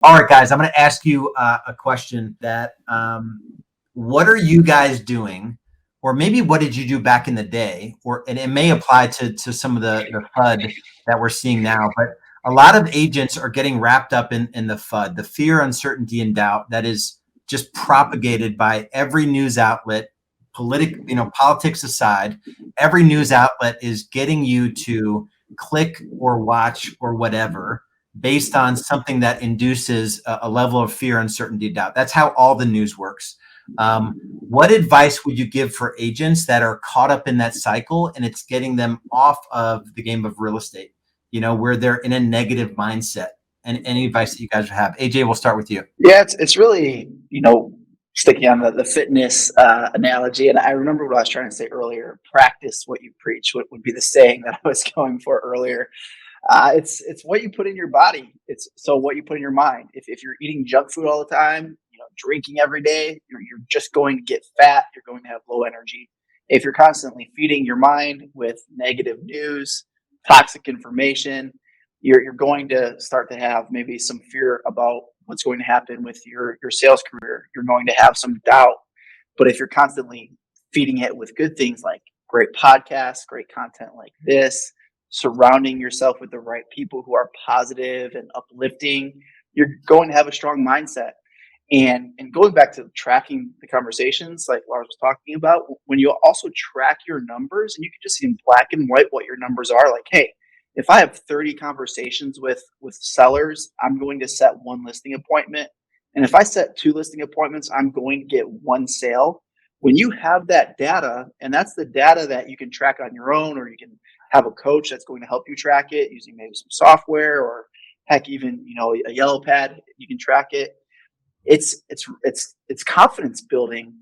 All right, guys, I'm going to ask you a question that what are you guys doing? Or maybe what did you do back in the day? And it may apply to some of the FUD that we're seeing now. But a lot of agents are getting wrapped up in the FUD, the fear, uncertainty, and doubt that is just propagated by every news outlet, politics aside. Every news outlet is getting you to click or watch or whatever based on something that induces a level of fear, uncertainty, doubt. That's how all the news works. What advice would you give for agents that are caught up in that cycle and it's getting them off of the game of real estate, where they're in a negative mindset? And any advice that you guys would have? AJ, we'll start with you. Yeah, it's really, sticking on the fitness analogy. And I remember what I was trying to say earlier, practice what you preach, what would be the saying that I was going for earlier. It's what you put in your body. It's so what you put in your mind. If you're eating junk food all the time, drinking every day, you're just going to get fat. You're going to have low energy. If you're constantly feeding your mind with negative news, toxic information, you're going to start to have maybe some fear about what's going to happen with your sales career. You're going to have some doubt. But if you're constantly feeding it with good things like great podcasts, great content like this, surrounding yourself with the right people who are positive and uplifting, you're going to have a strong mindset. And going back to tracking the conversations like Lars was talking about, when you also track your numbers and you can just see in black and white what your numbers are, like, hey, if I have 30 conversations with sellers, I'm going to set one listing appointment. And if I set 2 listing appointments, I'm going to get 1 sale. When you have that data, and that's the data that you can track on your own, or you can have a coach that's going to help you track it using maybe some software, or heck, even a yellow pad, you can track it. It's confidence building,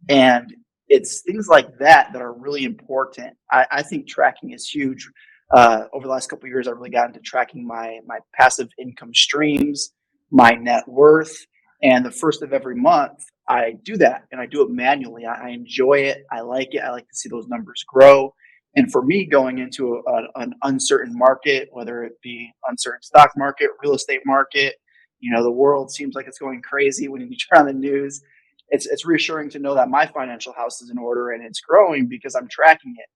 and it's things like that are really important. I think tracking is huge. Over the last couple of years, I've really gotten into tracking my passive income streams, my net worth, and the first of every month I do that, and I do it manually. I enjoy it. I like it. I like to see those numbers grow. And for me, going into an uncertain market, whether it be uncertain stock market, real estate market, the world seems like it's going crazy when you turn on the news. It's reassuring to know that my financial house is in order and it's growing because I'm tracking it.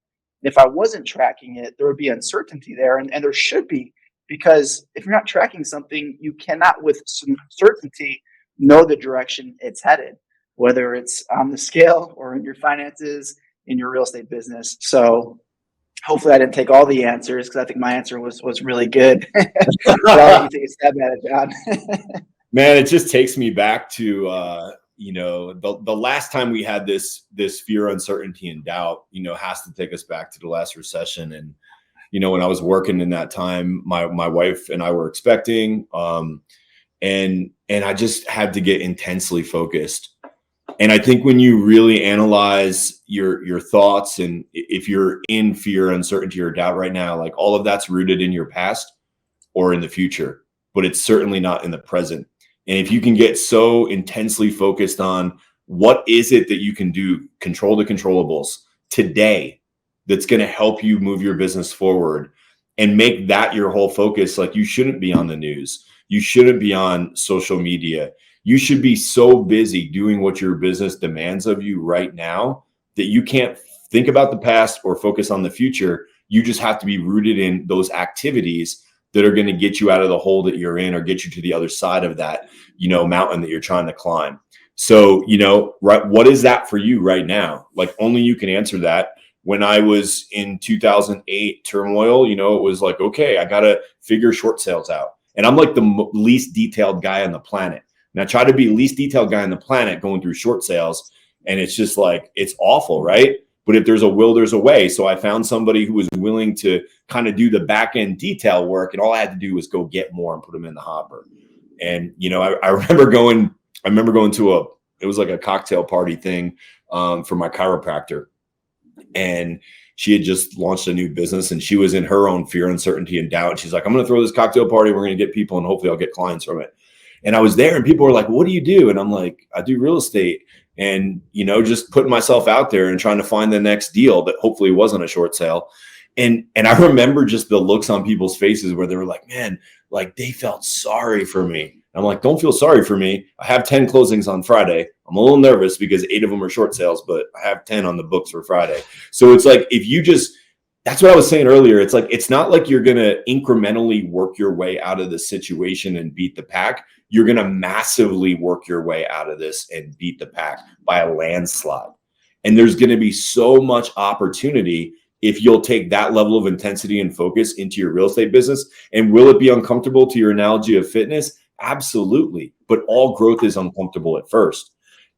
If I wasn't tracking it, there would be uncertainty there, and there should be, because if you're not tracking something, you cannot with some certainty know the direction it's headed, whether it's on the scale or in your finances, in your real estate business. So hopefully I didn't take all the answers, because I think my answer was really good. But I'll let you take a stab at it, John. Man, it just takes me back to the last time we had this fear, uncertainty, and doubt, has to take us back to the last recession. And when I was working in that time, my wife and I were expecting, and I just had to get intensely focused. And I think when you really analyze your thoughts, and if you're in fear, uncertainty, or doubt right now, like all of that's rooted in your past or in the future, but it's certainly not in the present. And if you can get so intensely focused on what is it that you can do, control the controllables today, that's going to help you move your business forward, and make that your whole focus. Like, you shouldn't be on the news. You shouldn't be on social media. You should be so busy doing what your business demands of you right now that you can't think about the past or focus on the future. You just have to be rooted in those activities that are going to get you out of the hole that you're in, or get you to the other side of that, mountain that you're trying to climb. So, right, what is that for you right now? Like, only you can answer that. When I was in 2008 turmoil, it was like, okay, I got to figure short sales out. And I'm like the least detailed guy on the planet. And I try to be least detailed guy on the planet going through short sales. And it's just like, it's awful, right? But if there's a will, there's a way. So I found somebody who was willing to kind of do the back end detail work, and all I had to do was go get more and put them in the hopper. And I remember going to it was like a cocktail party thing for my chiropractor, and she had just launched a new business, and she was in her own fear, uncertainty, and doubt. She's like, I'm going to throw this cocktail party. We're going to get people, and hopefully I'll get clients from it. And I was there, and people were like, what do you do? And I'm like, I do real estate. And, just putting myself out there and trying to find the next deal that hopefully wasn't a short sale. And I remember just the looks on people's faces where they were like, man, like they felt sorry for me. And I'm like, don't feel sorry for me. I have 10 closings on Friday. I'm a little nervous because 8 of them are short sales, but I have 10 on the books for Friday. So it's like, if you just, that's what I was saying earlier. It's like, it's not like you're going to incrementally work your way out of the situation and beat the pack. You're going to massively work your way out of this and beat the pack by a landslide. And there's going to be so much opportunity if you'll take that level of intensity and focus into your real estate business. And will it be uncomfortable, to your analogy of fitness? Absolutely. But all growth is uncomfortable at first.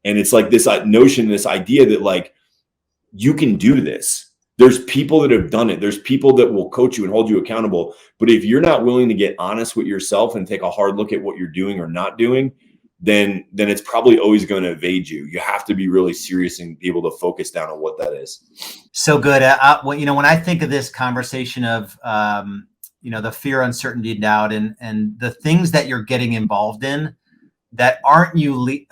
And it's like this notion, this idea that like, you can do this. There's people that have done it. There's people that will coach you and hold you accountable. But if you're not willing to get honest with yourself and take a hard look at what you're doing or not doing, then it's probably always going to evade you. You have to be really serious and be able to focus down on what that is. So good. Well, when I think of this conversation of, the fear, uncertainty, doubt, and the things that you're getting involved in that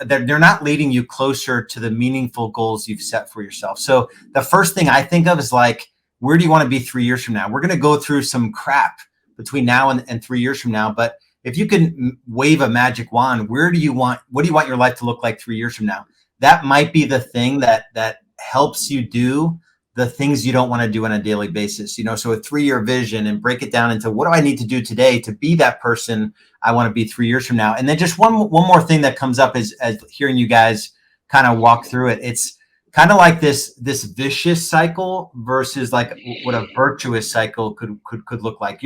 they're not leading you closer to the meaningful goals you've set for yourself. So the first thing I think of is like, where do you want to be 3 years from now? We're going to go through some crap between now and 3 years from now, but if you can wave a magic wand, what do you want your life to look like 3 years from now? That might be the thing that helps you do the things you don't want to do on a daily basis. So a 3-year vision, and break it down into, what do I need to do today to be that person I want to be 3 years from now? And then just one more thing that comes up is, as hearing you guys kind of walk through it, it's kind of like this vicious cycle versus like what a virtuous cycle could look like.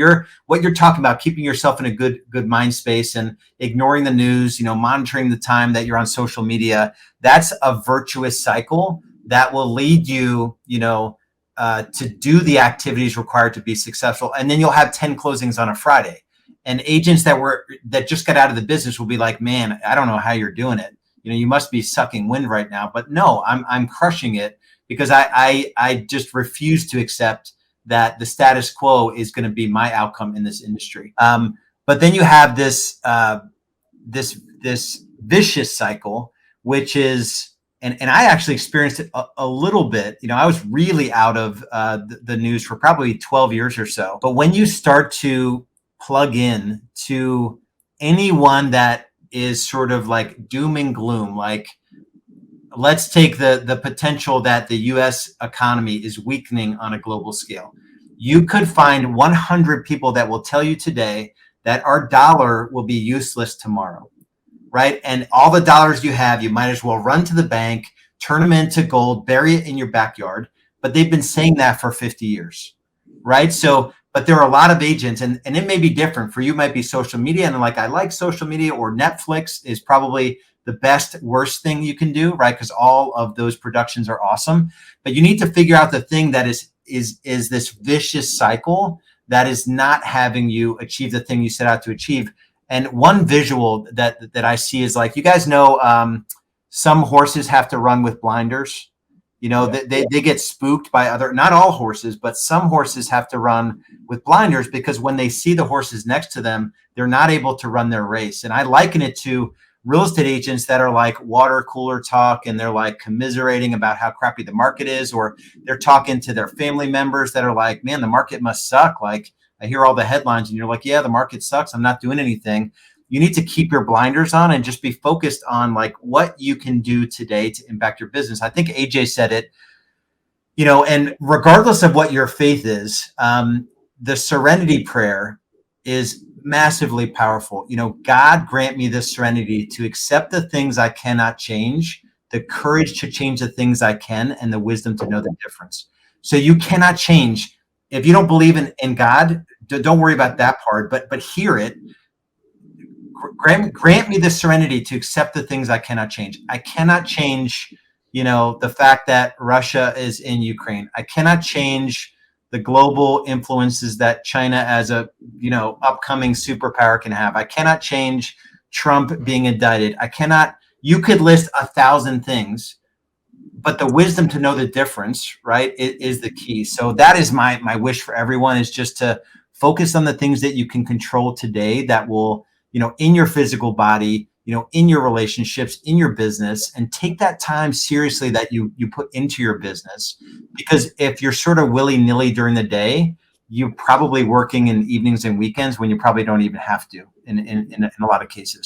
What you're talking about, keeping yourself in a good mind space and ignoring the news, monitoring the time that you're on social media. That's a virtuous cycle that will lead you, to do the activities required to be successful. And then you'll have 10 closings on a Friday. And agents that just got out of the business will be like, man, I don't know how you're doing it. You must be sucking wind right now. But no, I'm crushing it because I just refuse to accept that the status quo is going to be my outcome in this industry. But then you have this vicious cycle, which is, and I actually experienced it a little bit. I was really out of the news for probably 12 years or so. But when you start to plug in to anyone that is sort of like doom and gloom, like, let's take the potential that the US economy is weakening on a global scale. You could find 100 people that will tell you today that our dollar will be useless tomorrow, right? And all the dollars you have, you might as well run to the bank, turn them into gold, bury it in your backyard. But they've been saying that for 50 years, right? So, but there are a lot of agents, and it may be different. For you, it might be social media, and like, I like social media, or Netflix is probably the worst thing you can do, right? Because all of those productions are awesome. But you need to figure out the thing that is this vicious cycle that is not having you achieve the thing you set out to achieve. And one visual that I see is, like, you guys know, some horses have to run with blinders. They get spooked by not all horses, but some horses have to run with blinders because when they see the horses next to them, they're not able to run their race. And I liken it to real estate agents that are like water cooler talk, and they're like commiserating about how crappy the market is, or they're talking to their family members that are like, man, the market must suck. Like, I hear all the headlines and you're like, yeah, the market sucks. I'm not doing anything. You need to keep your blinders on and just be focused on like what you can do today to impact your business. I think AJ said it, and regardless of what your faith is, the serenity prayer is massively powerful. God grant me the serenity to accept the things I cannot change, the courage to change the things I can, and the wisdom to know the difference. So you cannot change. If you don't believe in God, don't worry about that part, but hear it. Grant me the serenity to accept the things I cannot change. I cannot change, the fact that Russia is in Ukraine. I cannot change the global influences that China as a, upcoming superpower can have. I cannot change Trump being indicted. You could list 1,000 things, but the wisdom to know the difference, right, is the key. So that is my wish for everyone, is just to focus on the things that you can control today that will, in your physical body, in your relationships, in your business, and take that time seriously that you put into your business. Because if you're sort of willy-nilly during the day, you're probably working in evenings and weekends when you probably don't even have to in a lot of cases.